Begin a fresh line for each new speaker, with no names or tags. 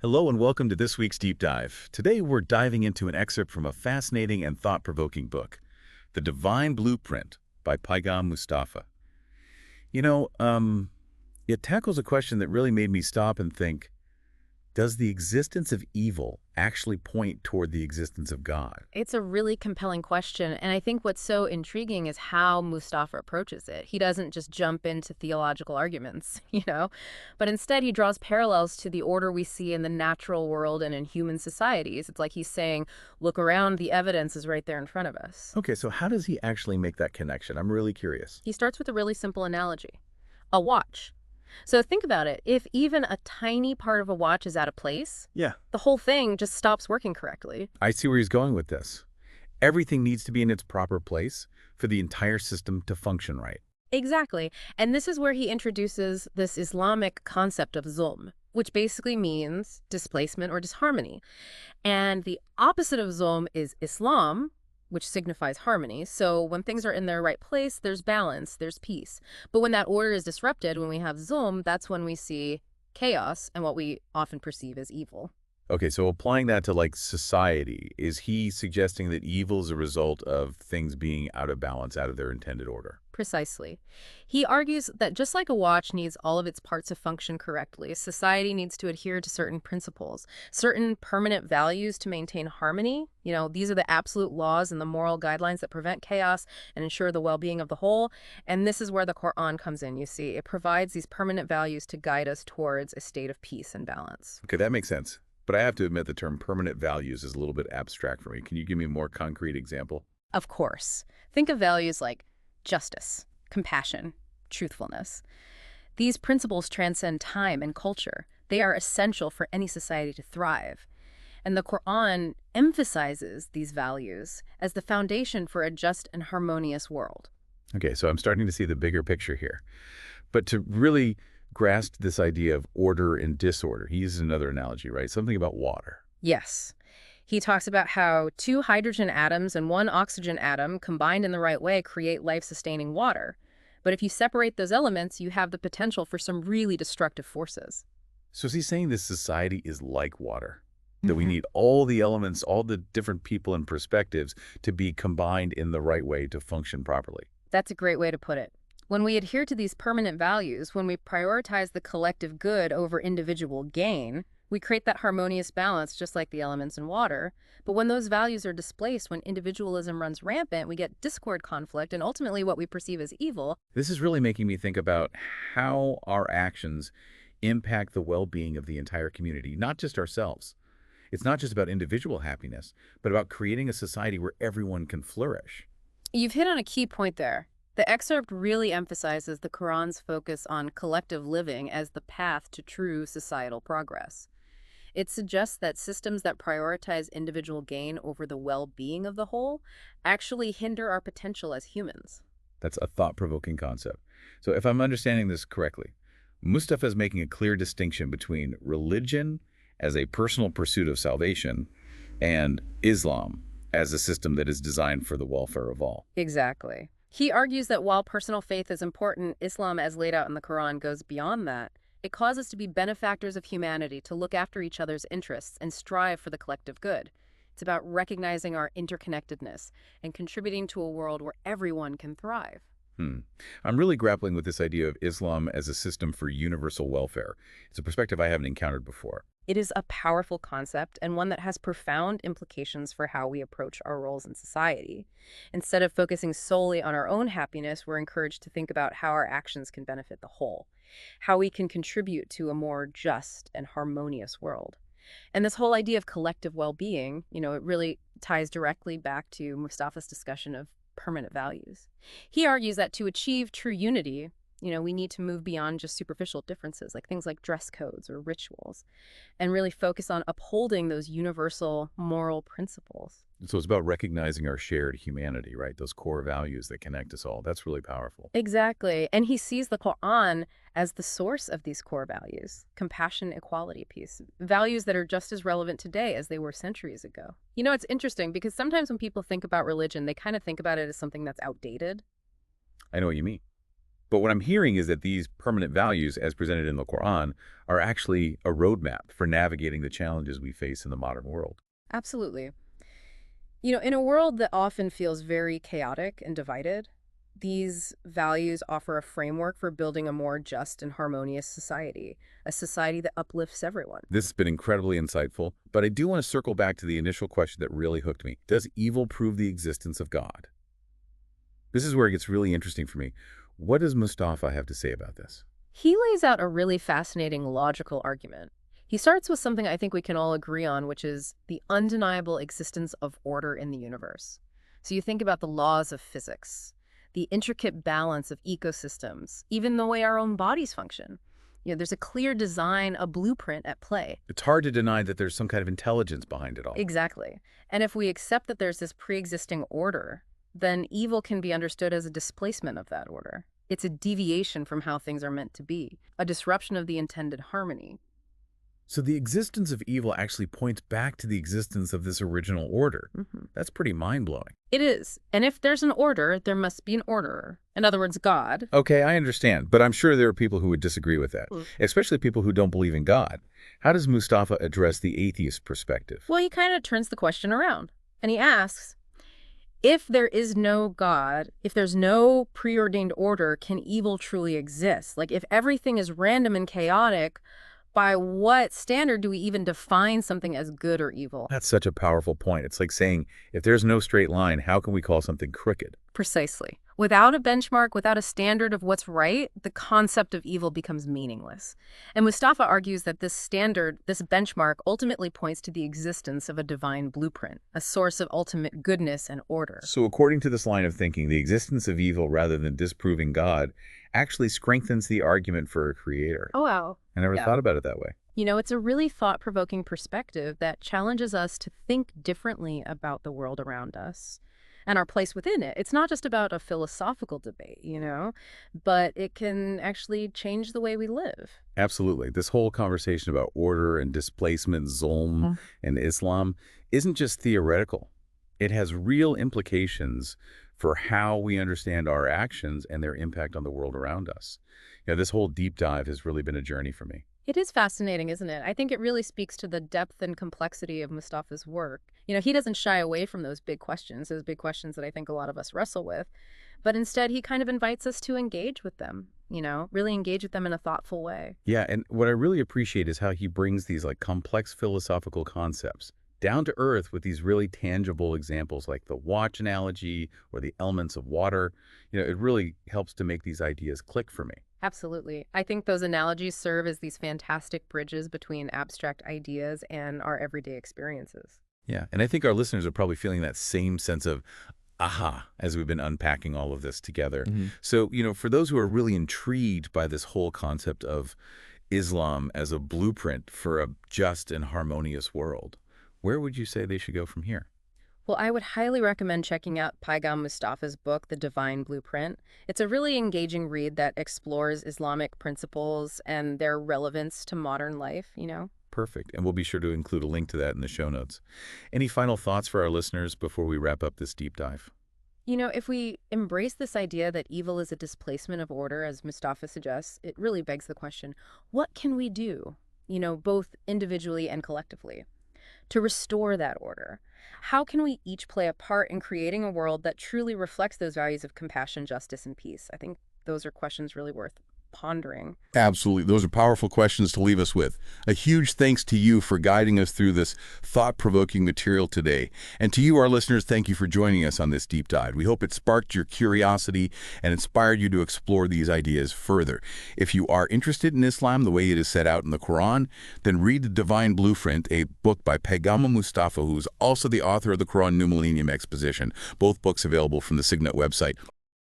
Hello and welcome to this week's Deep Dive. Today we're diving into an excerpt from a fascinating and thought-provoking book, The Divine Blueprint by Paigam Mustafa. You know, it tackles a question that really made me stop and think, does the existence of evil actually point toward the existence of God?
It's a really compelling question, and I think what's so intriguing is how Mustafa approaches it. He doesn't just jump into theological arguments, but instead he draws parallels to the order we see in the natural world and in human societies. It's like he's saying, look around, the evidence is right there in front of us.
Okay, so how does he actually make that connection? I'm really curious.
He starts with a really simple analogy, a watch. So think about it. If even a tiny part of a watch is out of place,
Yeah.
the whole thing just stops working correctly.
I see where he's going with this. Everything needs to be in its proper place for the entire system to function right.
Exactly. And this is where he introduces this Islamic concept of zulm, which basically means displacement or disharmony. And the opposite of zulm is Islam, which signifies harmony. So when things are in their right place, there's balance, there's peace. But when that order is disrupted, when we have zulm, that's when we see chaos and what we often perceive as evil.
Okay, so applying that to society, is he suggesting that evil is a result of things being out of balance, out of their intended order?
Precisely. He argues that just like a watch needs all of its parts to function correctly, society needs to adhere to certain principles, certain permanent values to maintain harmony. These are the absolute laws and the moral guidelines that prevent chaos and ensure the well-being of the whole. And this is where the Quran comes in, you see. It provides these permanent values to guide us towards a state of peace and balance.
Okay, that makes sense. But I have to admit the term permanent values is a little bit abstract for me. Can you give me a more concrete example?
Of course. Think of values like justice, compassion, truthfulness. These principles transcend time and culture. They are essential for any society to thrive. And the Quran emphasizes these values as the foundation for a just and harmonious world.
Okay, so I'm starting to see the bigger picture here. But to really grasp this idea of order and disorder, he uses another analogy, right? Something about water.
Yes. He talks about how two hydrogen atoms and one oxygen atom combined in the right way create life-sustaining water. But if you separate those elements, you have the potential for some really destructive forces.
So is he saying this society is like water? That we need all the elements, all the different people and perspectives to be combined in the right way to function properly?
That's a great way to put it. When we adhere to these permanent values, when we prioritize the collective good over individual gain, we create that harmonious balance just like the elements in water. But when those values are displaced, when individualism runs rampant, we get discord, conflict, and ultimately what we perceive as evil.
This is really making me think about how our actions impact the well-being of the entire community, not just ourselves. It's not just about individual happiness, but about creating a society where everyone can flourish.
You've hit on a key point there. The excerpt really emphasizes the Quran's focus on collective living as the path to true societal progress. It suggests that systems that prioritize individual gain over the well-being of the whole actually hinder our potential as humans.
That's a thought-provoking concept. So if I'm understanding this correctly, Mustafa is making a clear distinction between religion as a personal pursuit of salvation and Islam as a system that is designed for the welfare of all.
Exactly. He argues that while personal faith is important, Islam, as laid out in the Quran, goes beyond that. It calls us to be benefactors of humanity, to look after each other's interests and strive for the collective good. It's about recognizing our interconnectedness and contributing to a world where everyone can thrive.
I'm really grappling with this idea of Islam as a system for universal welfare. It's a perspective I haven't encountered before.
It is a powerful concept and one that has profound implications for how we approach our roles in society. Instead of focusing solely on our own happiness, we're encouraged to think about how our actions can benefit the whole, how we can contribute to a more just and harmonious world. And this whole idea of collective well-being, it really ties directly back to Mustafa's discussion of permanent values. He argues that to achieve true unity, we need to move beyond just superficial differences, like things like dress codes or rituals, and really focus on upholding those universal moral principles.
So it's about recognizing our shared humanity, right? Those core values that connect us all. That's really powerful.
Exactly. And he sees the Quran as the source of these core values: compassion, equality, peace, values that are just as relevant today as they were centuries ago. It's interesting because sometimes when people think about religion, they kind of think about it as something that's outdated.
I know what you mean. But what I'm hearing is that these permanent values, as presented in the Quran, are actually a roadmap for navigating the challenges we face in the modern world.
Absolutely. In a world that often feels very chaotic and divided, these values offer a framework for building a more just and harmonious society, a society that uplifts everyone.
This has been incredibly insightful, but I do want to circle back to the initial question that really hooked me. Does evil prove the existence of God? This is where it gets really interesting for me. What does Mustafa have to say about this?
He lays out a really fascinating logical argument. He starts with something I think we can all agree on, which is the undeniable existence of order in the universe. So you think about the laws of physics, the intricate balance of ecosystems, even the way our own bodies function. There's a clear design, a blueprint at play.
It's hard to deny that there's some kind of intelligence behind it all.
Exactly. And if we accept that there's this pre-existing order, then evil can be understood as a displacement of that order. It's a deviation from how things are meant to be, a disruption of the intended harmony.
So the existence of evil actually points back to the existence of this original order. That's pretty mind-blowing.
It is. And if there's an order, there must be an orderer. In other words, God.
Okay, I understand, but I'm sure there are people who would disagree with that, especially people who don't believe in God. How does Mustafa address the atheist perspective?
Well, he kind of turns the question around, and he asks, if there is no God, if there's no preordained order, can evil truly exist? Like, if everything is random and chaotic, by what standard do we even define something as good or evil?
That's such a powerful point. It's like saying, if there's no straight line, how can we call something crooked?
Precisely. Without a benchmark, without a standard of what's right, the concept of evil becomes meaningless. And Mustafa argues that this standard, this benchmark, ultimately points to the existence of a divine blueprint, a source of ultimate goodness and order.
So according to this line of thinking, the existence of evil rather than disproving God actually strengthens the argument for a creator.
Oh, wow.
I never thought about it that way.
It's a really thought-provoking perspective that challenges us to think differently about the world around us and our place within it. It's not just about a philosophical debate, but it can actually change the way we live.
Absolutely. This whole conversation about order and displacement, Zulm and Islam, isn't just theoretical. It has real implications for how we understand our actions and their impact on the world around us. This whole deep dive has really been a journey for me.
It is fascinating, isn't it? I think it really speaks to the depth and complexity of Mustafa's work. He doesn't shy away from those big questions that I think a lot of us wrestle with, but instead he kind of invites us to engage with them, really engage with them in a thoughtful way.
Yeah, and what I really appreciate is how he brings these complex philosophical concepts down to earth with these really tangible examples like the watch analogy or the elements of water. It really helps to make these ideas click for me.
Absolutely. I think those analogies serve as these fantastic bridges between abstract ideas and our everyday experiences.
Yeah, and I think our listeners are probably feeling that same sense of aha as we've been unpacking all of this together. So, for those who are really intrigued by this whole concept of Islam as a blueprint for a just and harmonious world, where would you say they should go from here?
Well, I would highly recommend checking out Paigam Mustafa's book, The Divine Blueprint. It's a really engaging read that explores Islamic principles and their relevance to modern life,
Perfect. And we'll be sure to include a link to that in the show notes. Any final thoughts for our listeners before we wrap up this deep dive?
If we embrace this idea that evil is a displacement of order, as Mustafa suggests, it really begs the question, what can we do, both individually and collectively, to restore that order? How can we each play a part in creating a world that truly reflects those values of compassion, justice, and peace? I think those are questions really worth pondering.
Absolutely. Those are powerful questions to leave us with. A huge thanks to you for guiding us through this thought-provoking material today. And to you, our listeners, thank you for joining us on this deep dive. We hope it sparked your curiosity and inspired you to explore these ideas further. If you are interested in Islam the way it is set out in the Quran, then read The Divine Blueprint, a book by Paigam Mustafa, who is also the author of the Quran New Millennium Exposition. Both books available from the Signet website.